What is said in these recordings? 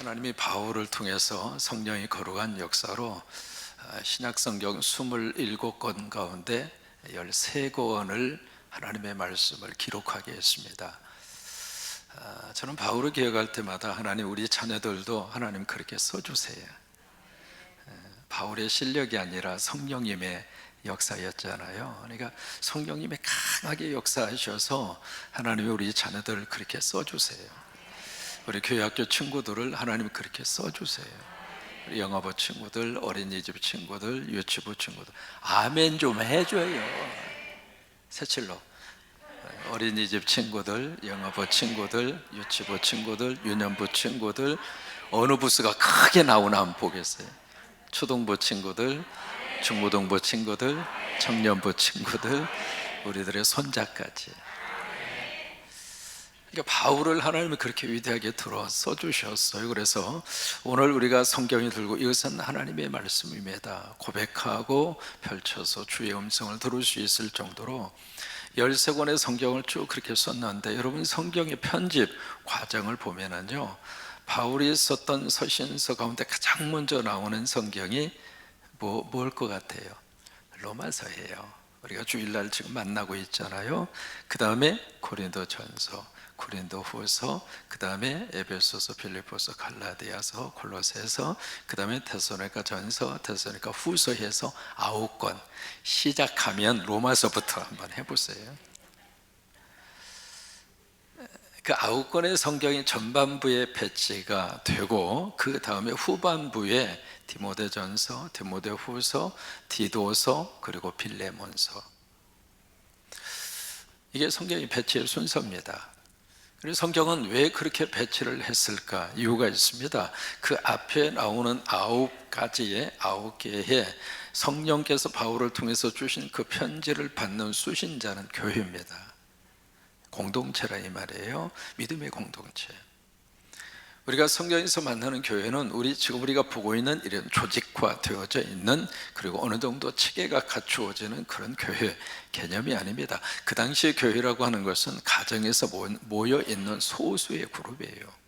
하나님이 바울을 통해서 성령이 거룩한 역사로 신약성경 27권 가운데 13권을 하나님의 말씀을 기록하게 했습니다. 저는 바울을 기억할 때마다 하나님 우리 자녀들도 하나님 그렇게 써주세요. 바울의 실력이 아니라 성령님의 역사였잖아요. 그러니까 성령님이 강하게 역사하셔서 하나님이 우리 자녀들을 그렇게 써주세요. 우리 교회학교 친구들을 하나님 그렇게 써주세요. 우리 영어부 친구들, 어린이집 친구들, 유치부 친구들 아멘 좀 해줘요. 새칠로 어린이집 친구들, 영어부 친구들, 유치부 친구들, 유년부 친구들, 어느 부스가 크게 나오나 한번 보겠어요. 초등부 친구들, 중고등부 친구들, 청년부 친구들, 우리들의 손자까지. 그러니까 바울을 하나님이 그렇게 위대하게 들어 써주셨어요. 그래서 오늘 우리가 성경을 들고 이것은 하나님의 말씀입니다 고백하고 펼쳐서 주의 음성을 들을 수 있을 정도로 13권의 성경을 쭉 그렇게 썼는데, 여러분 성경의 편집 과정을 보면은요, 바울이 썼던 서신서 가운데 가장 먼저 나오는 성경이 뭘 것 같아요? 로마서예요. 우리가 주일날 지금 만나고 있잖아요. 그 다음에 고린도전서, 고린도후서, 그 다음에 에베소서, 빌립보서, 갈라디아서, 골로새서, 그 다음에 데살로니가전서, 데살로니가후서 해서 9권. 시작하면 로마서부터 한번 해보세요. 그 9권의 성경이 전반부에 배치가 되고, 그 다음에 후반부에 디모데전서, 디모데후서, 디도서, 그리고 빌레몬서. 이게 성경의 배치의 순서입니다. 그래서 성경은 왜 그렇게 배치를 했을까? 이유가 있습니다. 그 앞에 나오는 9개의 성령께서 바울을 통해서 주신 그 편지를 받는 수신자는 교회입니다. 공동체라 이 말이에요. 믿음의 공동체. 우리가 성경에서 만나는 교회는 지금 우리가 보고 있는 이런 조직화 되어져 있는, 그리고 어느 정도 체계가 갖추어지는 그런 교회 개념이 아닙니다. 그 당시의 교회라고 하는 것은 가정에서 모여 있는 소수의 그룹이에요.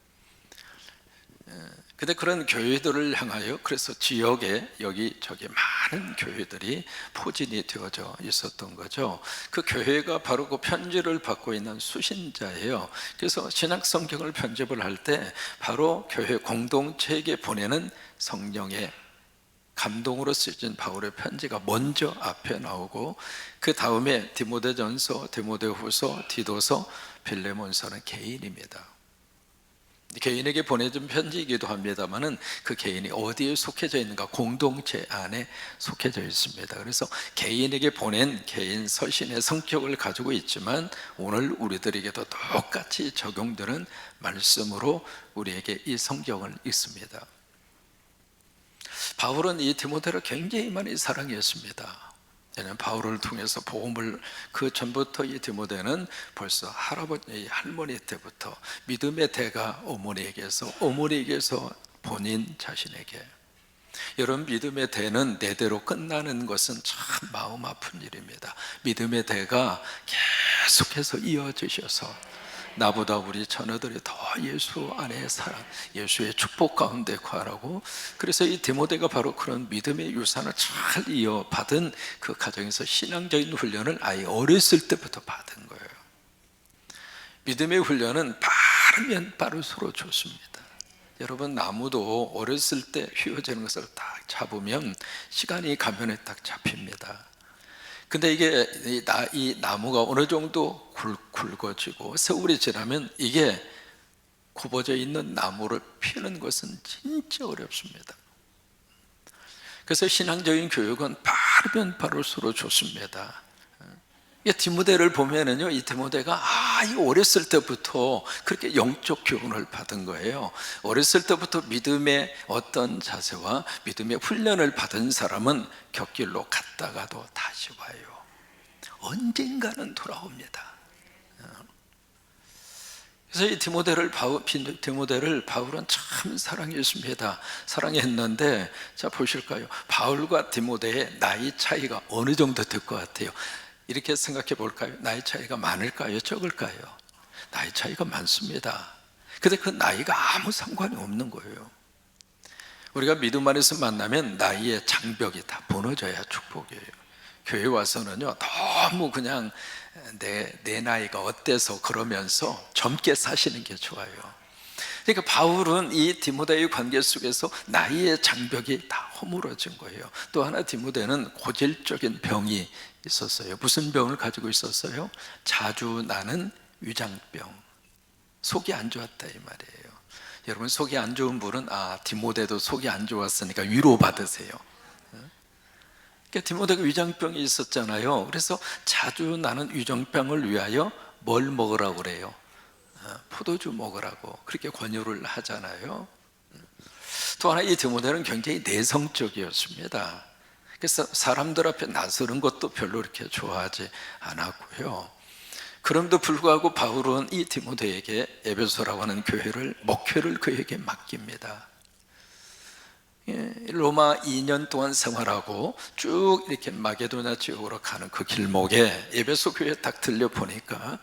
근데 그런 교회들을 향하여 그래서 지역에 여기저기 많은 교회들이 포진이 되어져 있었던 거죠. 그 교회가 바로 그 편지를 받고 있는 수신자예요. 그래서 신약 성경을 편집을 할 때 바로 교회 공동체에게 보내는 성령의 감동으로 쓰여진 바울의 편지가 먼저 앞에 나오고, 그 다음에 디모데전서, 디모데후서, 디도서, 빌레몬서는 개인입니다. 개인에게 보내준 편지이기도 합니다만은 그 개인이 어디에 속해져 있는가? 공동체 안에 속해져 있습니다. 그래서 개인에게 보낸 개인 서신의 성격을 가지고 있지만 오늘 우리들에게도 똑같이 적용되는 말씀으로 우리에게 이 성경을 읽습니다. 바울은 이 디모데를 굉장히 많이 사랑했습니다. 왜냐하면 바울을 통해서 복음을, 그 전부터 이 디모데는 벌써 할머니 때부터 믿음의 대가 어머니에게서, 어머니에게서 본인 자신에게. 여러분, 믿음의 대는 내대로 끝나는 것은 참 마음 아픈 일입니다. 믿음의 대가 계속해서 이어지셔서 나보다 우리 자녀들이 더 예수 안에 사랑, 예수의 축복 가운데 거하라고. 그래서 이 디모데가 바로 그런 믿음의 유산을 잘 이어받은 그 가정에서 신앙적인 훈련을 아예 어렸을 때부터 받은 거예요. 믿음의 훈련은 빠르면 빠를수록 좋습니다. 여러분, 나무도 어렸을 때 휘어지는 것을 딱 잡으면 시간이 가면 딱 잡힙니다. 근데 이게 이 나무가 어느 정도 굵어지고 세월이 지나면 이게 굽어져 있는 나무를 피는 것은 진짜 어렵습니다. 그래서 신앙적인 교육은 빠르면 빠를수록 좋습니다. 디모데를 보면은요, 이 디모데가 이 어렸을 때부터 그렇게 영적 교훈을 받은 거예요. 어렸을 때부터 믿음의 어떤 자세와 믿음의 훈련을 받은 사람은 곁길로 갔다가도 다시 와요. 언젠가는 돌아옵니다. 그래서 이 디모데를 바울은 참 사랑했습니다. 사랑했는데, 자 보실까요? 바울과 디모데의 나이 차이가 어느 정도 될 것 같아요? 이렇게 생각해 볼까요? 나이 차이가 많을까요? 적을까요? 나이 차이가 많습니다. 근데 그 나이가 아무 상관이 없는 거예요. 우리가 믿음 안에서 만나면 나이의 장벽이 다 무너져야 축복이에요. 교회 와서는요, 너무 그냥 내 나이가 어때서 그러면서 젊게 사시는 게 좋아요. 그러니까 바울은 이 디모데의 관계 속에서 나이의 장벽이 다 허물어진 거예요. 또 하나 디모데는 고질적인 병이 있었어요. 무슨 병을 가지고 있었어요? 자주 나는 위장병. 속이 안 좋았다 이 말이에요. 여러분, 속이 안 좋은 분은 디모데도 속이 안 좋았으니까 위로 받으세요. 그러니까 디모데가 위장병이 있었잖아요. 그래서 자주 나는 위장병을 위하여 뭘 먹으라고 그래요? 포도주 먹으라고 그렇게 권유를 하잖아요. 또 하나, 이 디모데는 굉장히 내성적이었습니다. 그래서 사람들 앞에 나서는 것도 별로 이렇게 좋아하지 않았고요. 그럼에도 불구하고 바울은 이 디모데에게 에베소라고 하는 교회를, 목회를 그에게 맡깁니다. 로마 2년 동안 생활하고 쭉 이렇게 마게도냐 지역으로 가는 그 길목에 에베소 교회에 딱 들려보니까,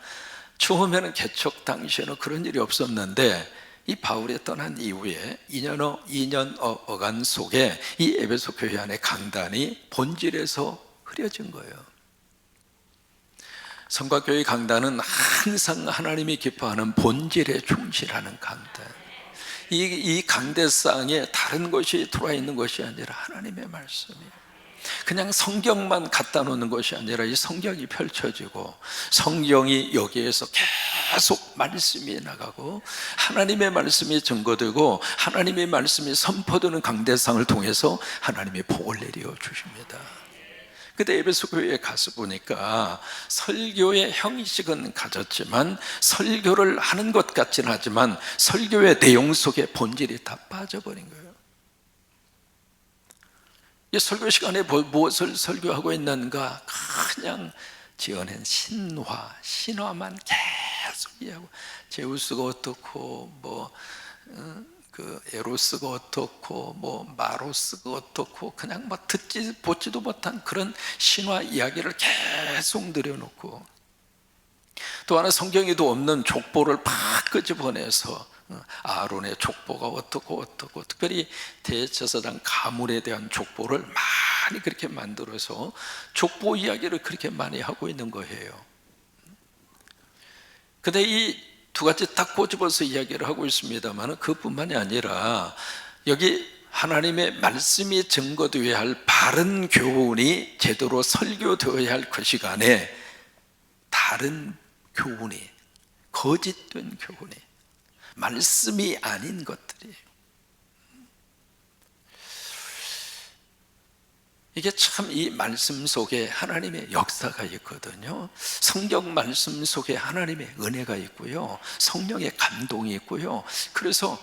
처음에는 개척 당시에는 그런 일이 없었는데 이 바울이 떠난 이후에 2년여간 속에 이 에베소 교회 안에 강단이 본질에서 흐려진 거예요. 성곽교회 강단은 항상 하나님이 기뻐하는 본질에 충실하는 강단. 이 강대상에 다른 것이 들어와 있는 것이 아니라 하나님의 말씀이에요. 그냥 성경만 갖다 놓는 것이 아니라 이 성경이 펼쳐지고 성경이 여기에서 계속 말씀이 나가고 하나님의 말씀이 증거되고 하나님의 말씀이 선포되는 강대상을 통해서 하나님의 복을 내려 주십니다. 그때 에베소 교회에 가서 보니까 설교의 형식은 가졌지만 설교를 하는 것 같지는 하지만 설교의 내용 속에 본질이 다 빠져버린 거예요. 이 설교 시간에 무엇을 설교하고 있는가? 그냥 지어낸 신화만 계속 이야기하고, 제우스가 어떻고 에로스가 어떻고 마로스가 어떻고, 그냥 듣지 보지도 못한 그런 신화 이야기를 계속 늘여놓고, 또 하나 성경에도 없는 족보를 팍 끄집어내서 아론의 족보가 어떻고 특별히 대제사장 가문에 대한 족보를 많이 그렇게 만들어서 족보 이야기를 그렇게 많이 하고 있는 거예요. 근데 이 두 가지 딱 꼬집어서 이야기를 하고 있습니다만, 그뿐만이 아니라 여기 하나님의 말씀이 증거되어야 할 바른 교훈이 제대로 설교되어야 할 그 시간에 다른 교훈이, 거짓된 교훈이, 말씀이 아닌 것들이, 이게 참 이 말씀 속에 하나님의 역사가 있거든요. 성경 말씀 속에 하나님의 은혜가 있고요, 성령의 감동이 있고요. 그래서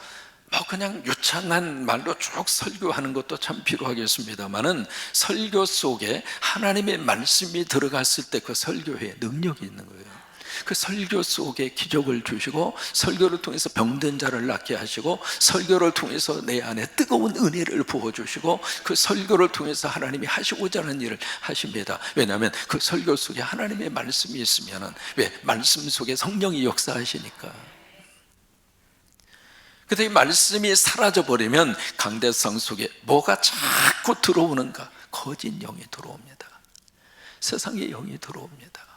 그냥 유창한 말로 쭉 설교하는 것도 참 필요하겠습니다만은, 설교 속에 하나님의 말씀이 들어갔을 때 그 설교에 능력이 있는 거예요. 그 설교 속에 기적을 주시고, 설교를 통해서 병든 자를 낫게 하시고, 설교를 통해서 내 안에 뜨거운 은혜를 부어주시고, 그 설교를 통해서 하나님이 하시고자 하는 일을 하십니다. 왜냐하면 그 설교 속에 하나님의 말씀이 있으면, 왜? 말씀 속에 성령이 역사하시니까. 근데 이 말씀이 사라져버리면 강대상 속에 뭐가 자꾸 들어오는가? 거짓 영이 들어옵니다. 세상의 영이 들어옵니다.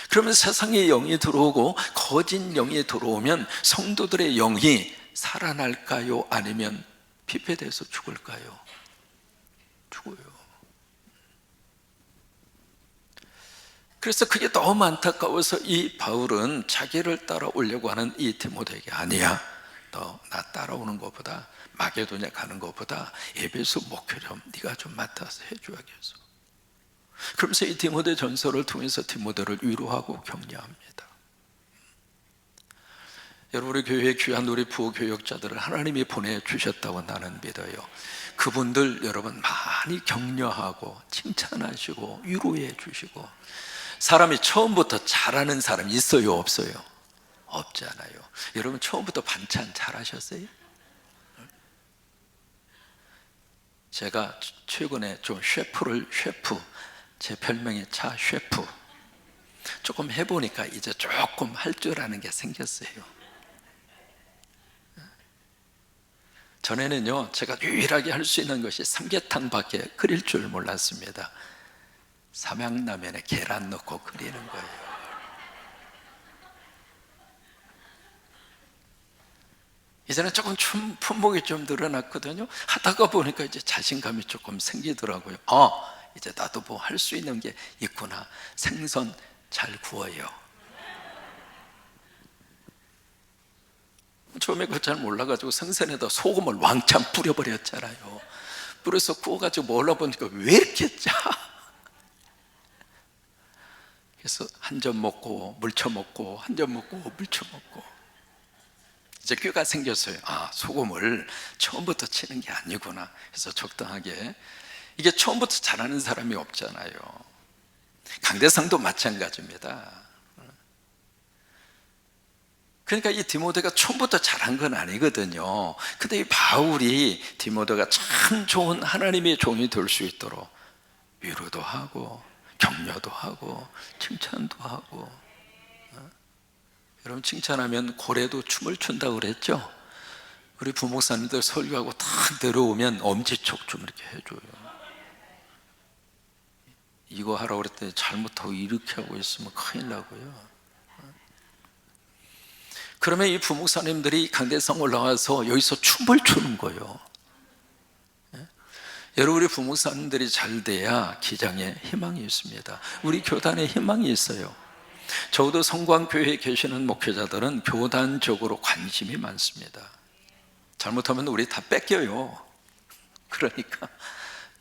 그러면 세상의 영이 들어오고 거짓 영이 들어오면 성도들의 영이 살아날까요? 아니면 피폐돼서 죽을까요? 죽어요. 그래서 그게 너무 안타까워서 이 바울은 자기를 따라오려고 하는 이 디모데에게, 아니야, 너 나 따라오는 것보다, 마게도냐 가는 것보다 에베소 목회 좀 네가 좀 맡아서 해줘야겠어. 그러면서 이 디모데 전서를 통해서 디모데를 위로하고 격려합니다. 여러분, 우리 교회에 귀한 우리 부교역자들을 하나님이 보내주셨다고 나는 믿어요. 그분들 여러분 많이 격려하고 칭찬하시고 위로해 주시고. 사람이 처음부터 잘하는 사람 있어요, 없어요? 없잖아요. 여러분, 처음부터 반찬 잘하셨어요? 제가 최근에 좀 셰프, 제 별명이 차 셰프, 조금 해보니까 이제 조금 할 줄 아는 게 생겼어요. 전에는요, 제가 유일하게 할 수 있는 것이 삼계탕밖에 끓일 줄 몰랐습니다. 삼양라면에 계란 넣고 끓이는 거예요. 이제는 조금 품목이 좀 늘어났거든요. 하다가 보니까 이제 자신감이 조금 생기더라고요. 이제 나도 뭐 할 수 있는 게 있구나. 생선 잘 구워요. 처음에 그거 잘 몰라가지고 생선에다 소금을 왕창 뿌려버렸잖아요. 뿌려서 구워가지고 먹어보니까 왜 이렇게 짜? 그래서 한 점 먹고 물쳐 먹고 한 점 먹고 물쳐 먹고 이제 꾀가 생겼어요. 소금을 처음부터 치는 게 아니구나. 그래서 적당하게. 이게 처음부터 잘하는 사람이 없잖아요. 강대상도 마찬가지입니다. 그러니까 이 디모데가 처음부터 잘한 건 아니거든요. 근데 이 바울이 디모데가 참 좋은 하나님의 종이 될 수 있도록 위로도 하고 격려도 하고 칭찬도 하고. 여러분, 칭찬하면 고래도 춤을 춘다고 그랬죠? 우리 부목사님들 설교하고 딱 내려오면 엄지척 좀 이렇게 해줘요. 이거 하라고 그랬더니 잘못하고 이렇게 하고 있으면 큰일 나고요. 그러면 이 부목사님들이 강대상 올라와서 여기서 춤을 추는 거예요. 여러분, 우리 부목사님들이 잘 돼야 기장에 희망이 있습니다. 우리 교단에 희망이 있어요. 적어도 성광교회에 계시는 목회자들은 교단적으로 관심이 많습니다. 잘못하면 우리 다 뺏겨요. 그러니까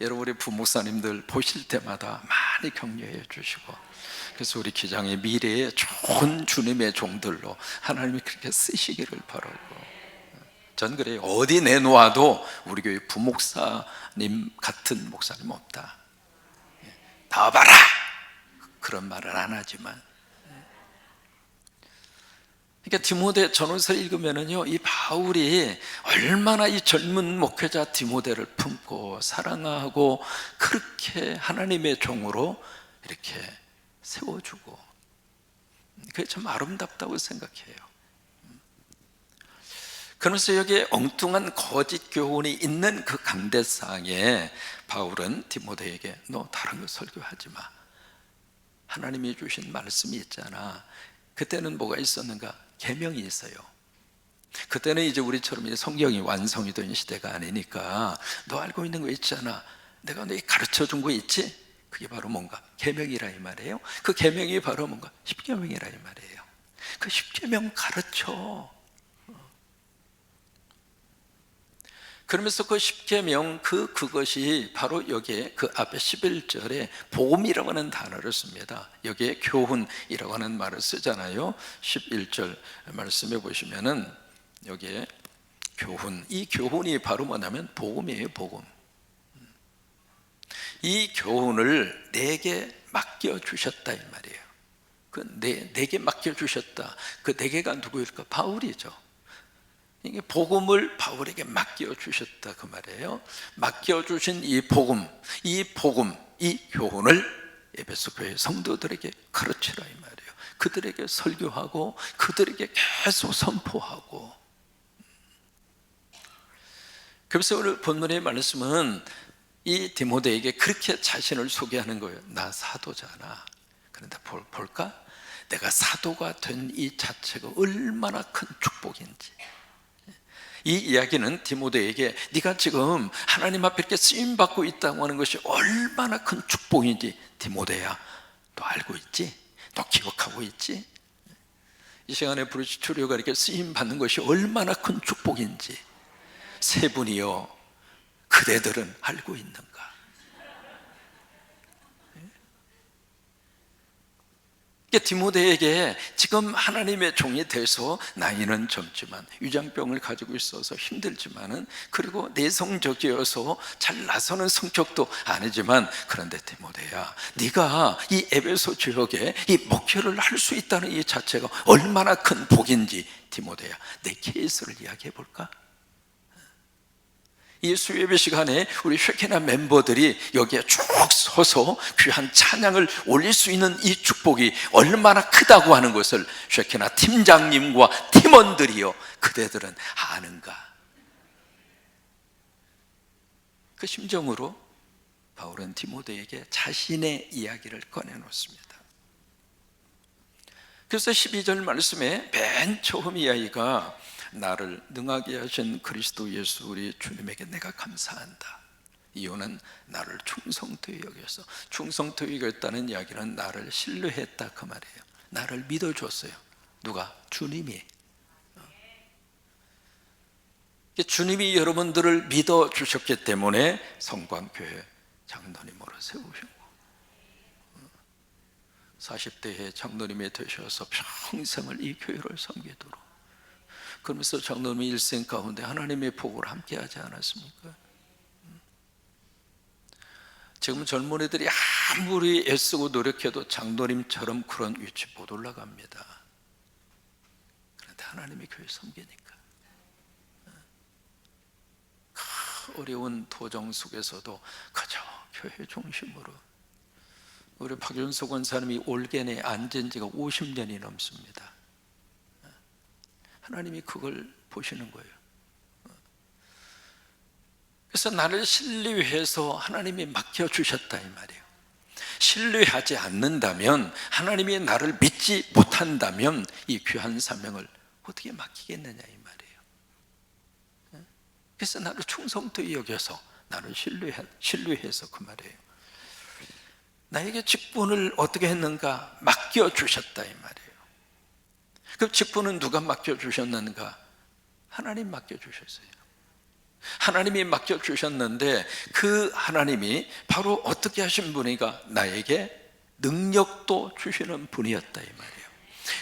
여러분, 우리 부목사님들 보실 때마다 많이 격려해 주시고, 그래서 우리 기장의 미래에 좋은 주님의 종들로 하나님이 그렇게 쓰시기를 바라고. 전 그래요. 어디 내놓아도 우리 교회 부목사님 같은 목사님 없다. 나와봐라! 그런 말을 안 하지만, 그러니까 디모데 전후서를 읽으면은요, 이 바울이 얼마나 이 젊은 목회자 디모데를 품고 사랑하고 그렇게 하나님의 종으로 이렇게 세워주고, 그게 참 아름답다고 생각해요. 그러면서 여기에 엉뚱한 거짓 교훈이 있는 그 강대상에 바울은 디모데에게 너 다른 거 설교하지 마. 하나님이 주신 말씀이 있잖아. 그때는 뭐가 있었는가? 계명이 있어요. 그때는 이제 우리처럼 성경이 완성이 된 시대가 아니니까 너 알고 있는 거 있잖아. 내가 너희 가르쳐 준 거 있지? 그게 바로 뭔가? 계명이라 이 말이에요. 그 계명이 바로 뭔가? 십계명이라 이 말이에요. 그 십계명 가르쳐. 그러면서 그 십계명 그것이 바로 여기에 그 앞에 11절에 복음이라고 하는 단어를 씁니다. 여기에 교훈이라고 하는 말을 쓰잖아요. 11절 말씀해 보시면은 여기에 교훈, 이 교훈이 바로 뭐냐면 복음이에요. 복음. 이 교훈을 내게 맡겨 주셨다 이 말이에요. 내게 맡겨 주셨다. 그 내게가 누구일까? 바울이죠. 이게 복음을 바울에게 맡겨주셨다 그 말이에요. 맡겨주신 이 복음, 이 교훈을 에베소 교회 성도들에게 가르치라 이 말이에요. 그들에게 설교하고 그들에게 계속 선포하고. 그래서 오늘 본문의 말씀은 이 디모데에게 그렇게 자신을 소개하는 거예요. 나 사도잖아. 그런데 볼까? 내가 사도가 된 이 자체가 얼마나 큰 축복인지. 이 이야기는 디모데에게 네가 지금 하나님 앞에 이렇게 쓰임받고 있다고 하는 것이 얼마나 큰 축복인지 디모데야, 너 알고 있지? 너 기억하고 있지? 이 시간에 브루치투리오가 이렇게 쓰임받는 것이 얼마나 큰 축복인지 세 분이요, 그대들은 알고 있는가? 디모데에게 지금 하나님의 종이 돼서 나이는 젊지만 위장병을 가지고 있어서 힘들지만은, 그리고 내성적이어서 잘 나서는 성격도 아니지만, 그런데 디모데야, 네가 이 에베소 지역에 이 목회를 할 수 있다는 이 자체가 얼마나 큰 복인지 디모데야, 내 케이스를 이야기해 볼까? 이 수요예배 시간에 우리 쉐키나 멤버들이 여기에 쭉 서서 귀한 찬양을 올릴 수 있는 이 축복이 얼마나 크다고 하는 것을 쉐키나 팀장님과 팀원들이요, 그대들은 아는가? 그 심정으로 바울은 디모데에게 자신의 이야기를 꺼내놓습니다. 그래서 12절 말씀에 맨 처음 이야기가 나를 능하게 하신 그리스도 예수 우리 주님에게 내가 감사한다. 이유는 나를 충성되이 여겨서, 충성되이 여겼다는 이야기는 나를 신뢰했다 그 말이에요. 나를 믿어줬어요. 누가? 주님이. 주님이 여러분들을 믿어주셨기 때문에 성광교회 장로님으로 세우시고 40대에 장로님이 되셔서 평생을 이 교회를 섬기도록, 그러면서 장로님의 일생 가운데 하나님의 복을 함께 하지 않았습니까? 지금 젊은이들이 아무리 애쓰고 노력해도 장로님처럼 그런 위치 못 올라갑니다. 그런데 하나님의 교회 섬기니까 어려운 도정 속에서도 그저 교회 중심으로. 우리 박윤석 원사님이 올겐에 앉은 지가 50년이 넘습니다. 하나님이 그걸 보시는 거예요. 그래서 나를 신뢰해서 하나님이 맡겨주셨다 이 말이에요. 신뢰하지 않는다면, 하나님이 나를 믿지 못한다면 이 귀한 사명을 어떻게 맡기겠느냐 이 말이에요. 그래서 나를 충성되이 여겨서 나를 신뢰해서 그 말이에요. 나에게 직분을 어떻게 했는가? 맡겨주셨다 이 말이에요. 그 직분은 누가 맡겨주셨는가? 하나님 맡겨주셨어요. 하나님이 맡겨주셨는데 그 하나님이 바로 어떻게 하신 분이가? 나에게 능력도 주시는 분이었다 이 말이에요.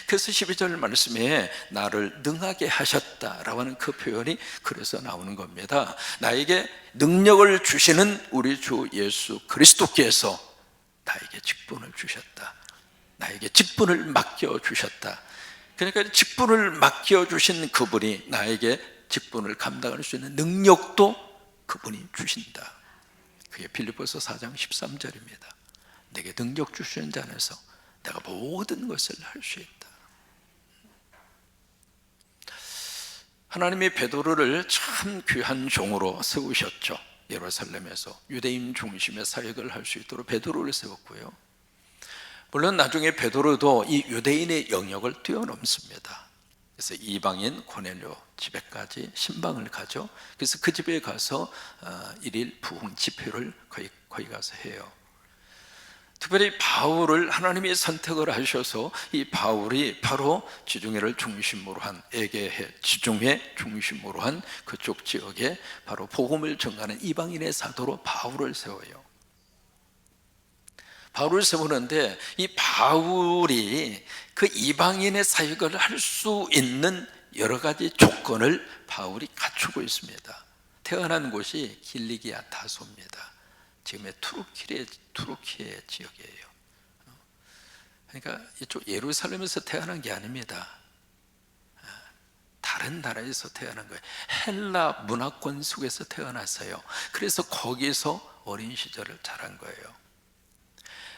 그래서 12절 말씀에 나를 능하게 하셨다라고 하는 그 표현이 그래서 나오는 겁니다. 나에게 능력을 주시는 우리 주 예수 그리스도께서 나에게 직분을 주셨다. 나에게 직분을 맡겨주셨다. 그러니까 직분을 맡겨주신 그분이 나에게 직분을 감당할 수 있는 능력도 그분이 주신다. 그게 빌립보서 4장 13절입니다. 내게 능력 주시는 자 안에서 내가 모든 것을 할 수 있다. 하나님이 베드로를 참 귀한 종으로 세우셨죠. 예루살렘에서 유대인 중심의 사역을 할 수 있도록 베드로를 세웠고요. 물론 나중에 베드로도 이 유대인의 영역을 뛰어넘습니다. 그래서 이방인 고넬료 집에까지 신방을 가죠. 그래서 그 집에 가서 일일 부흥 집회를 거기 가서 해요. 특별히 바울을 하나님이 선택을 하셔서 이 바울이 바로 지중해를 중심으로 한, 에게해 지중해 중심으로 한 그쪽 지역에 바로 복음을 전가하는 이방인의 사도로 바울을 세워요. 바울을 세우는데 이 바울이 그 이방인의 사역을 할 수 있는 여러 가지 조건을 바울이 갖추고 있습니다. 태어난 곳이 길리기아 다소입니다. 지금의 투르키의 지역이에요. 그러니까 이쪽 예루살렘에서 태어난 게 아닙니다. 다른 나라에서 태어난 거예요. 헬라 문화권 속에서 태어났어요. 그래서 거기서 어린 시절을 자란 거예요.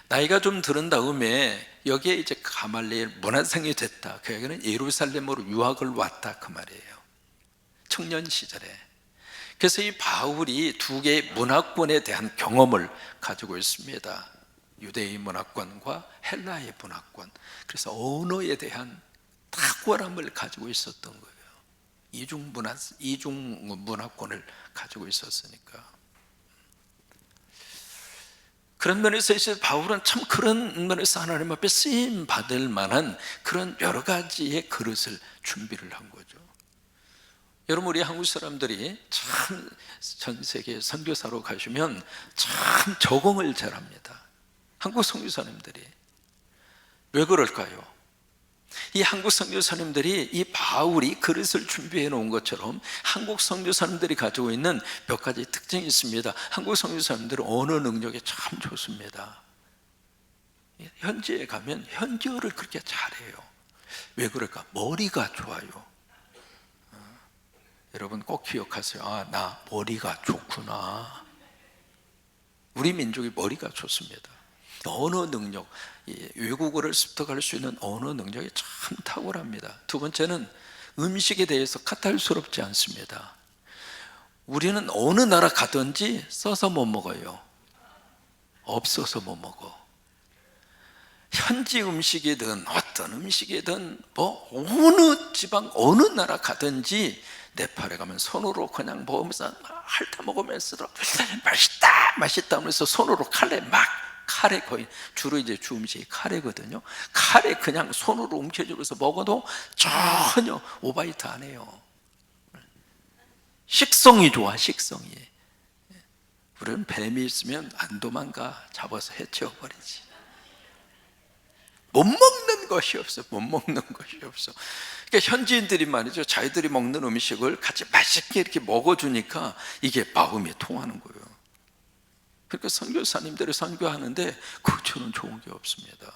나이가 좀 들은 다음에 여기에 이제 가말리엘 문화생이 됐다. 그 얘기는 예루살렘으로 유학을 왔다 그 말이에요. 청년 시절에. 그래서 이 바울이 두 개의 문화권에 대한 경험을 가지고 있습니다. 유대인 문화권과 헬라의 문화권. 그래서 언어에 대한 탁월함을 가지고 있었던 거예요. 이중 문화권을 가지고 있었으니까. 그런 면에서 이제 바울은 참 그런 면에서 하나님 앞에 쓰임 받을 만한 그런 여러 가지의 그릇을 준비를 한 거죠. 여러분, 우리 한국 사람들이 참 전 세계 선교사로 가시면 참 적응을 잘합니다. 한국 선교사님들이. 왜 그럴까요? 이 한국 선교사님들이 이 바울이 그릇을 준비해 놓은 것처럼 한국 선교사님들이 가지고 있는 몇 가지 특징이 있습니다. 한국 선교사님들은 언어 능력이 참 좋습니다. 현지에 가면 현지어를 그렇게 잘해요. 왜 그럴까? 머리가 좋아요. 여러분 꼭 기억하세요. 아, 나 머리가 좋구나. 우리 민족이 머리가 좋습니다. 언어 능력, 외국어를 습득할 수 있는 언어 능력이 참 탁월합니다. 두 번째는 음식에 대해서 까탈스럽지 않습니다. 우리는 어느 나라 가든지 써서 못 먹어요. 없어서 못 먹어. 현지 음식이든 어떤 음식이든 뭐 어느 지방 어느 나라 가든지 네팔에 가면 손으로 그냥 먹으면서 핥아 먹으면서 맛있다 맛있다 하면서 손으로 카레 거의 주로 이제 주 음식이 카레거든요. 카레 그냥 손으로 움켜쥐면서 먹어도 전혀 오바이트 안 해요. 식성이 좋아, 식성이. 우리는 뱀이 있으면 안 도망가, 잡아서 해치워버리지. 못 먹는 것이 없어. 못 먹는 것이 없어. 그러니까 현지인들이 말이죠, 자기들이 먹는 음식을 같이 맛있게 이렇게 먹어주니까 이게 마음이 통하는 거예요. 그러니까 선교사님들이 선교하는데 그처럼 좋은 게 없습니다.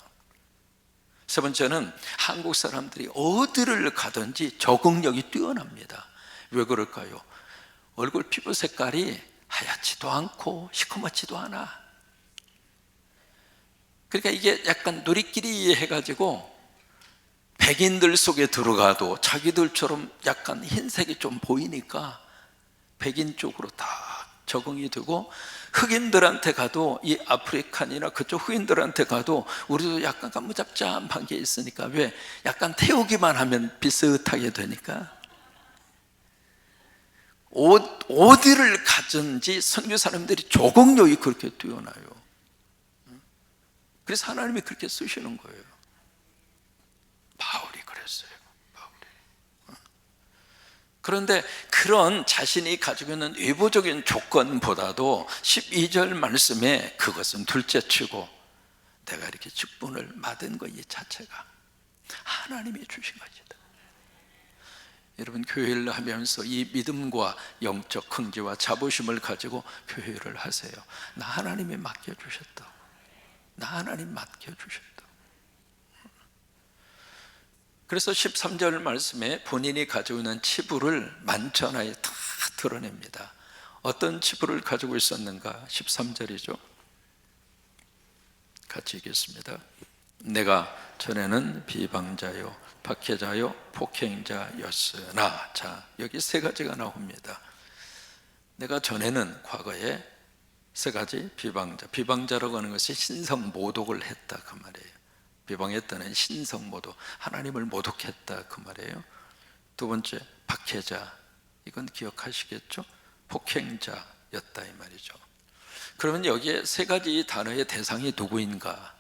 세 번째는 한국 사람들이 어디를 가든지 적응력이 뛰어납니다. 왜 그럴까요? 얼굴 피부 색깔이 하얗지도 않고 시커멓지도 않아. 그러니까 이게 약간 누리끼리 해가지고 백인들 속에 들어가도 자기들처럼 약간 흰색이 좀 보이니까 백인 쪽으로 다 적응이 되고, 흑인들한테 가도 이 아프리칸이나 그쪽 흑인들한테 가도 우리도 약간 까무잡잡한 게 있으니까, 왜? 약간 태우기만 하면 비슷하게 되니까 어디를 가든지 선교 사람들이 적응력이 그렇게 뛰어나요. 그래서 하나님이 그렇게 쓰시는 거예요. 바울이 그랬어요. 바울이. 그런데 그런 자신이 가지고 있는 외부적인 조건보다도 12절 말씀에 그것은 둘째치고 내가 이렇게 직분을 맡은 것 이 자체가 하나님이 주신 것이다. 여러분, 교회를 하면서 이 믿음과 영적 흥지와 자부심을 가지고 교회를 하세요. 나 하나님이 맡겨주셨다. 나 하나님 맡겨주셨다. 그래서 13절 말씀에 본인이 가지고 있는 치부를 만천하에 다 드러냅니다. 어떤 치부를 가지고 있었는가? 13절이죠. 같이 읽겠습니다. 내가 전에는 비방자요, 박해자요, 폭행자였으나. 자, 여기 세 가지가 나옵니다. 내가 전에는, 과거에 세 가지. 비방자라고 하는 것이 신성모독을 했다 그 말이에요. 비방했다는 신성모독, 하나님을 모독했다 그 말이에요. 두 번째, 박해자, 이건 기억하시겠죠? 폭행자였다 이 말이죠. 그러면 여기에 세 가지 단어의 대상이 누구인가?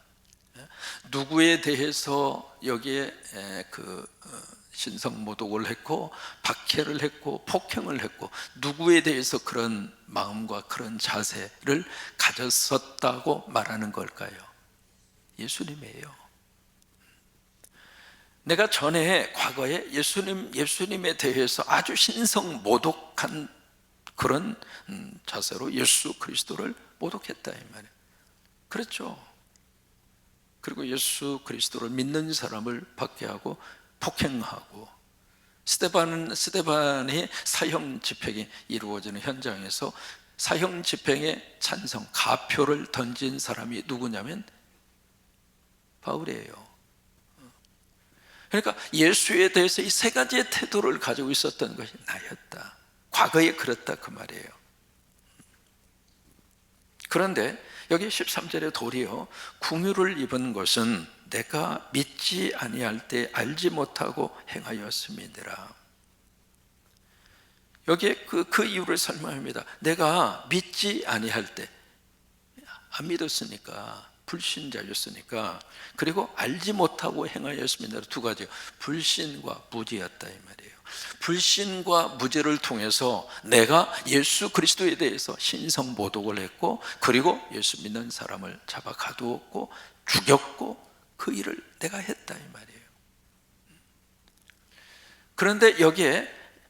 누구에 대해서 여기에 신성모독을 했고 박해를 했고 폭행을 했고, 누구에 대해서 그런 마음과 그런 자세를 가졌었다고 말하는 걸까요? 예수님이에요. 내가 전에 과거에 예수님에 대해서 아주 신성모독한 그런 자세로 예수 그리스도를 모독했다 이 말이에요. 그렇죠. 그리고 예수 그리스도를 믿는 사람을 박해하고 폭행하고, 스데반이 사형 집행이 이루어지는 현장에서 사형 집행에 찬성, 가표를 던진 사람이 누구냐면 바울이에요. 그러니까 예수에 대해서 이 세 가지의 태도를 가지고 있었던 것이 나였다. 과거에 그랬다 그 말이에요. 그런데 여기 13절에 도리어 궁유를 입은 것은 내가 믿지 아니할 때 알지 못하고 행하였음이니라. 여기에 그 이유를 설명합니다. 내가 믿지 아니할 때, 안 믿었으니까, 불신자였으니까, 그리고 알지 못하고 행하였습니다. 두 가지요. 불신과 무지였다 이 말이에요. 불신과 무지를 통해서 내가 예수 그리스도에 대해서 신성모독을 했고, 그리고 예수 믿는 사람을 잡아 가두었고 죽였고, 그 일을 내가 했다 이 말이에요. 그런데 여기에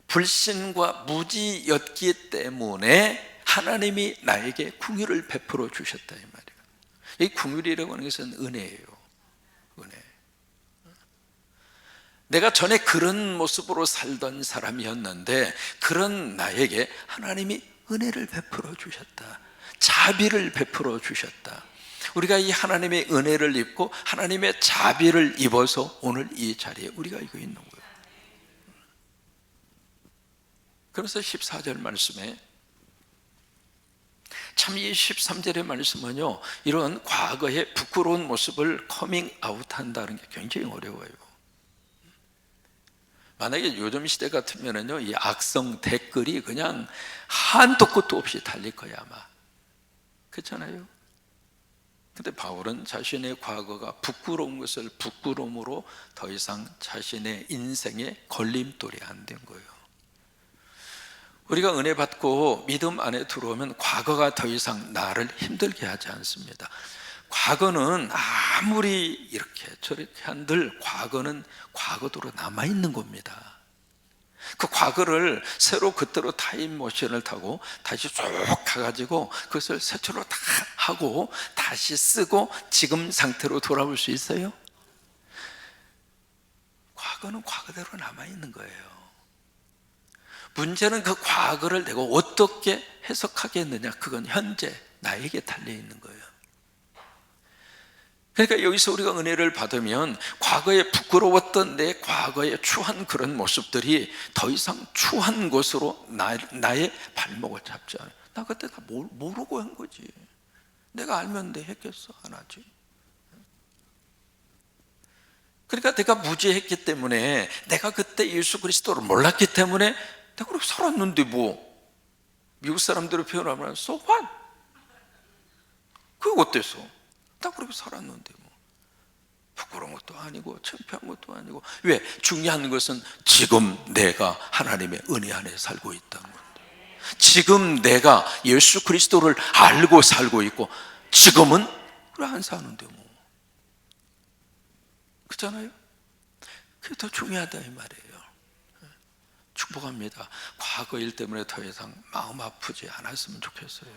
불신과 무지였기 때문에 하나님이 나에게 긍휼을 베풀어 주셨다 이 말이에요. 이 긍휼이라고 하는 것은 은혜예요. 은혜. 내가 전에 그런 모습으로 살던 사람이었는데 그런 나에게 하나님이 은혜를 베풀어 주셨다. 자비를 베풀어 주셨다. 우리가 이 하나님의 은혜를 입고 하나님의 자비를 입어서 오늘 이 자리에 우리가 있는 거예요. 그래서 14절 말씀에 참 이 13절의 말씀은요, 이런 과거의 부끄러운 모습을 커밍 아웃한다는 게 굉장히 어려워요. 만약에 요즘 시대 같으면은요, 이 악성 댓글이 그냥 한도 끝도 없이 달릴 거야 아마. 그렇잖아요. 근데 바울은 자신의 과거가 부끄러운 것을 부끄러움으로 더 이상 자신의 인생의 걸림돌이 안 된 거예요. 우리가 은혜 받고 믿음 안에 들어오면 과거가 더 이상 나를 힘들게 하지 않습니다. 과거는 아무리 이렇게 저렇게 한들 과거는 과거대로 남아있는 겁니다. 그 과거를 새로 그대로 타임머신을 타고 다시 쭉 가가지고 그것을 새로 다 하고 다시 쓰고 지금 상태로 돌아올 수 있어요? 과거는 과거대로 남아있는 거예요. 문제는 그 과거를 내가 어떻게 해석하겠느냐, 그건 현재 나에게 달려있는 거예요. 그러니까 여기서 우리가 은혜를 받으면 과거에 부끄러웠던 내 과거의 추한 그런 모습들이 더 이상 추한 것으로 나의 발목을 잡지 않아요. 나 그때 다 모르고 한 거지. 내가 알면 내 했겠어? 안 하지. 그러니까 내가 무지했기 때문에, 내가 그때 예수 그리스도를 몰랐기 때문에 내가 그렇게 살았는데 미국 사람들의 표현하면 so what? 그게 어때서? 나 그렇게 살았는데 부끄러운 것도 아니고 창피한 것도 아니고. 왜? 중요한 것은 지금 내가 하나님의 은혜 안에 살고 있다는 건데, 지금 내가 예수 그리스도를 알고 살고 있고, 지금은 그래 안 사는데 그렇잖아요. 그게 더 중요하다 이 말이에요. 축복합니다. 과거 일 때문에 더 이상 마음 아프지 않았으면 좋겠어요.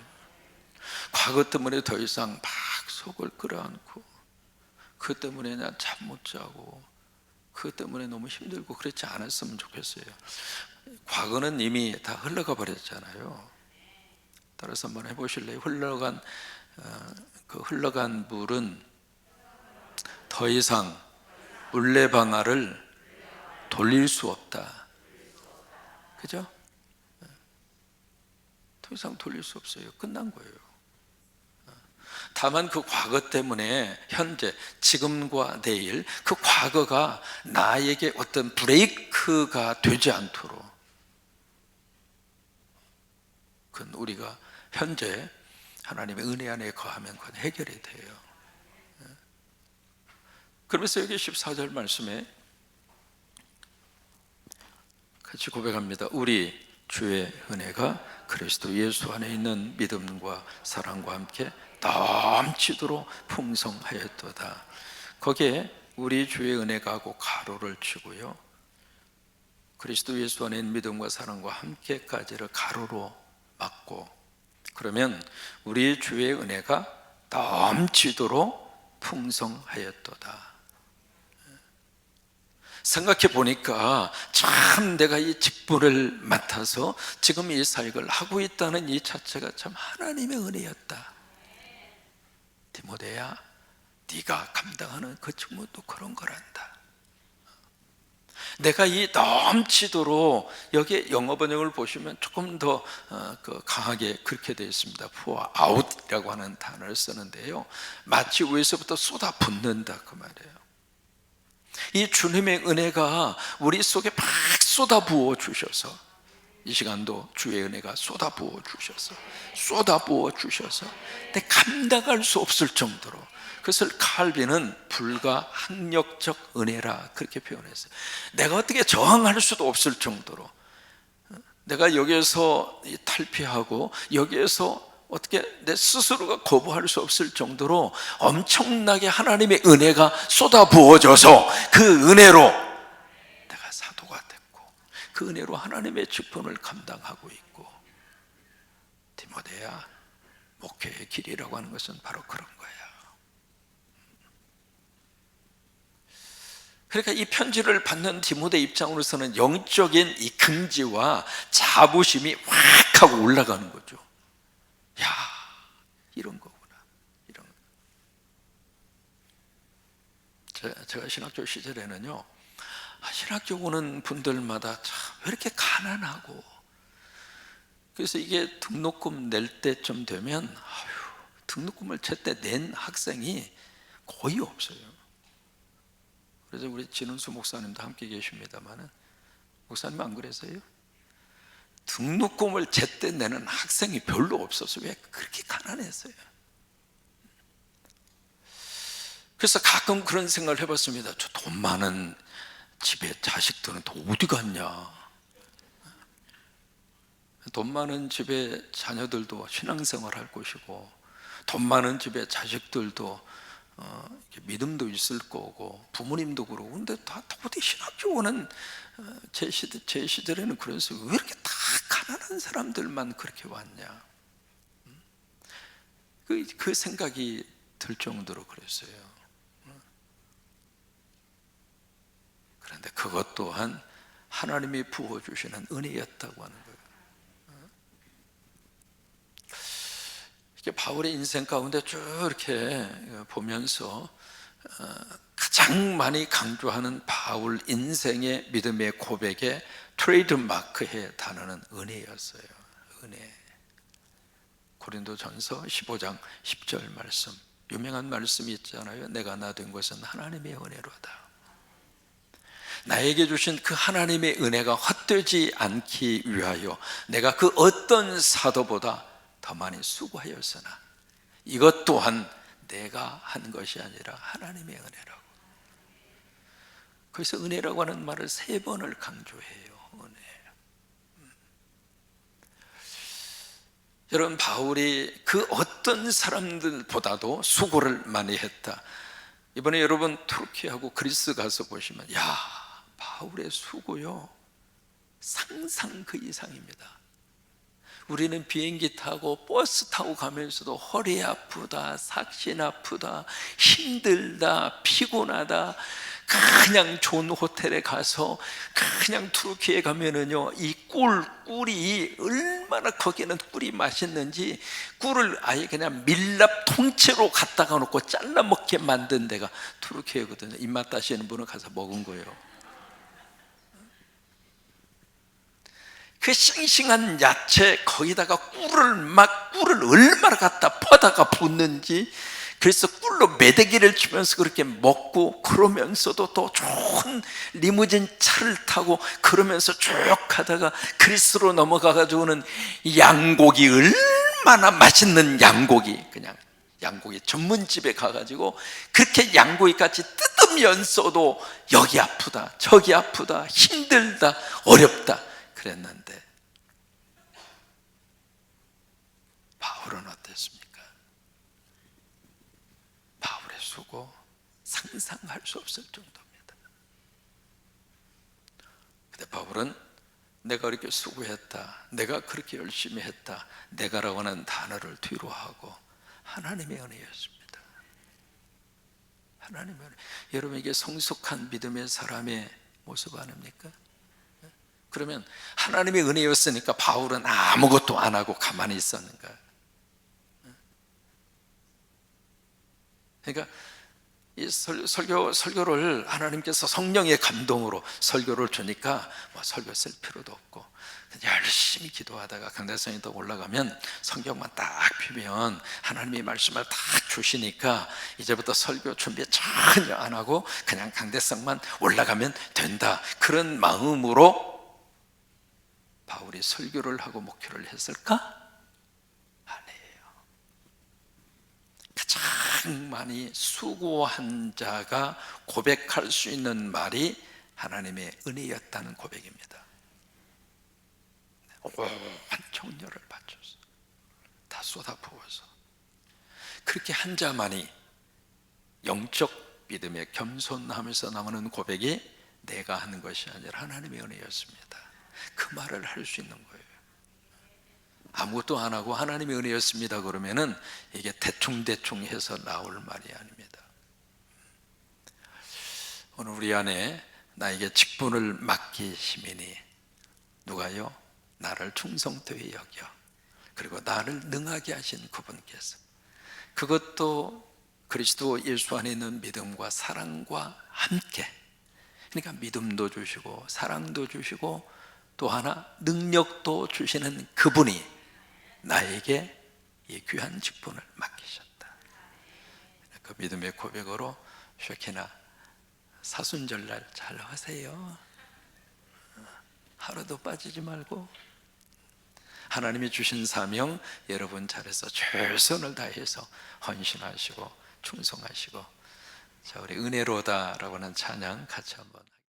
과거 때문에 더 이상 막 속을 끌어안고, 그 때문에 난 잠 못 자고, 그 때문에 너무 힘들고 그렇지 않았으면 좋겠어요. 과거는 이미 다 흘러가 버렸잖아요. 따라서 한번 해보실래요? 흘러간 물은 더 이상 물레방아를 돌릴 수 없다. 그죠? 더 이상 돌릴 수 없어요. 끝난 거예요. 다만 그 과거 때문에 현재, 지금과 내일, 그 과거가 나에게 어떤 브레이크가 되지 않도록, 그건 우리가 현재 하나님의 은혜 안에 거하면 그건 해결이 돼요. 그러면서 여기 14절 말씀에 같이 고백합니다. 우리 주의 은혜가 그리스도 예수 안에 있는 믿음과 사랑과 함께 넘치도록 풍성하였도다. 거기에 우리 주의 은혜가 하고 가로를 치고요, 그리스도 예수 안에 있는 믿음과 사랑과 함께까지를 가로로 막고, 그러면 우리 주의 은혜가 넘치도록 풍성하였도다. 생각해 보니까 참 내가 이 직분을 맡아서 지금 이 사역을 하고 있다는 이 자체가 참 하나님의 은혜였다. 디모데야, 네가 감당하는 그 직무도 그런 거란다. 내가 이 넘치도록, 여기 영어 번역을 보시면 조금 더 강하게 그렇게 되어 있습니다. pour out이라고 하는 단어를 쓰는데요, 마치 위에서부터 쏟아붓는다 그 말이에요. 이 주님의 은혜가 우리 속에 막 쏟아부어 주셔서, 이 시간도 주의 은혜가 쏟아부어 주셔서 내 감당할 수 없을 정도로, 그것을 칼빈은 불가항력적 은혜라 그렇게 표현했어요. 내가 어떻게 저항할 수도 없을 정도로, 내가 여기에서 탈피하고 여기에서 어떻게 내 스스로가 거부할 수 없을 정도로 엄청나게 하나님의 은혜가 쏟아 부어져서, 그 은혜로 내가 사도가 됐고, 그 은혜로 하나님의 직분을 감당하고 있고. 디모데야, 목회의 길이라고 하는 것은 바로 그런 거야. 그러니까 이 편지를 받는 디모데 입장으로서는 영적인 이 긍지와 자부심이 확 하고 올라가는 거죠. 야, 이런 거구나. 이런. 제가 신학교 시절에는요, 신학교 오는 분들마다 참 왜 이렇게 가난하고 그래서 이게 등록금 낼 때쯤 되면 등록금을 제때 낸 학생이 거의 없어요. 그래서 우리 진은수 목사님도 함께 계십니다만, 목사님 안 그래서요? 등록금을 제때 내는 학생이 별로 없어서. 왜? 그렇게 가난했어요. 그래서 가끔 그런 생각을 해봤습니다. 저 돈 많은 집에 자식들은 다 어디 갔냐? 돈 많은 집에 자녀들도 신앙생활 할 것이고, 돈 많은 집에 자식들도 믿음도 있을 거고, 부모님도 그러고. 근데 다 어디 신학교는 제 시절에는 그래서 왜 이렇게 다 가난한 사람들만 그렇게 왔냐? 그 생각이 들 정도로 그랬어요. 그런데 그것 또한 하나님이 부어주시는 은혜였다고 하는 거예요. 이게 바울의 인생 가운데 쭉 이렇게 보면서 가장 많이 강조하는 바울 인생의 믿음의 고백의 트레이드마크의 단어는 은혜였어요. 은혜. 고린도전서 15장 10절 말씀, 유명한 말씀이 있잖아요. 내가 나 된 것은 하나님의 은혜로다. 나에게 주신 그 하나님의 은혜가 헛되지 않기 위하여 내가 그 어떤 사도보다 더 많이 수고하였으나 이것 또한 내가 한 것이 아니라 하나님의 은혜라고. 그래서 은혜라고 하는 말을 3번을 강조해요. 은혜. 여러분, 바울이 그 어떤 사람들보다도 수고를 많이 했다. 이번에 여러분 터키하고 그리스 가서 보시면, 바울의 수고요, 상상 그 이상입니다. 우리는 비행기 타고 버스 타고 가면서도 허리 아프다, 삭신 아프다, 힘들다, 피곤하다, 그냥 좋은 호텔에 가서 그냥 투르키에 가면은요, 이 꿀이 얼마나, 거기는 꿀이 맛있는지 꿀을 아예 그냥 밀랍 통째로 갖다가 놓고 잘라 먹게 만든 데가 투르키거든요. 입맛 다시는 분은 가서 먹은 거예요. 그 싱싱한 야채 거기다가 꿀을 얼마나 갖다 퍼다가 붓는지. 그래서 꿀로 매대기를 치면서 그렇게 먹고, 그러면서도 또 좋은 리무진 차를 타고 그러면서 쭉 가다가 그리스로 넘어가가지고는 양고기, 얼마나 맛있는 양고기, 그냥 양고기 전문집에 가가지고 그렇게 양고기같이 뜯으면서도 여기 아프다, 저기 아프다, 힘들다, 어렵다 그랬는데, 바울은 어땠습니까? 바울의 수고 상상할 수 없을 정도입니다. 근데 바울은 내가 그렇게 수고했다, 내가 그렇게 열심히 했다, 내가라고 하는 단어를 뒤로 하고 하나님의 은혜였습니다. 하나님의 은혜. 여러분, 이게 성숙한 믿음의 사람의 모습 아닙니까? 그러면 하나님의 은혜였으니까 바울은 아무것도 안 하고 가만히 있었는가? 그러니까 이 설교를 하나님께서 성령의 감동으로 설교를 주니까 설교 쓸 필요도 없고 열심히 기도하다가 강대상에 더 올라가면 성경만 딱 펴면 하나님의 말씀을 딱 주시니까 이제부터 설교 준비 전혀 안 하고 그냥 강대상만 올라가면 된다, 그런 마음으로 바울이 설교를 하고 목회를 했을까? 아니에요. 가장 많이 수고한 자가 고백할 수 있는 말이 하나님의 은혜였다는 고백입니다. 온 청년을 바쳐서 다 쏟아부어서 그렇게 한 자만이 영적 믿음에 겸손하면서 나오는 고백이 내가 하는 것이 아니라 하나님의 은혜였습니다. 그 말을 할 수 있는 거예요. 아무것도 안 하고 하나님의 은혜였습니다 그러면은 이게 대충대충 해서 나올 말이 아닙니다. 오늘 우리 안에 나에게 직분을 맡기시미니 누가요? 나를 충성되이 여겨, 그리고 나를 능하게 하신 그분께서, 그것도 그리스도 예수 안에 있는 믿음과 사랑과 함께, 그러니까 믿음도 주시고 사랑도 주시고 또 하나 능력도 주시는 그분이 나에게 이 귀한 직분을 맡기셨다. 그 믿음의 고백으로 쉐키나 사순절날 잘 하세요. 하루도 빠지지 말고 하나님이 주신 사명 여러분 잘해서 최선을 다해서 헌신하시고 충성하시고, 자, 우리 은혜로다라고 하는 찬양 같이 한번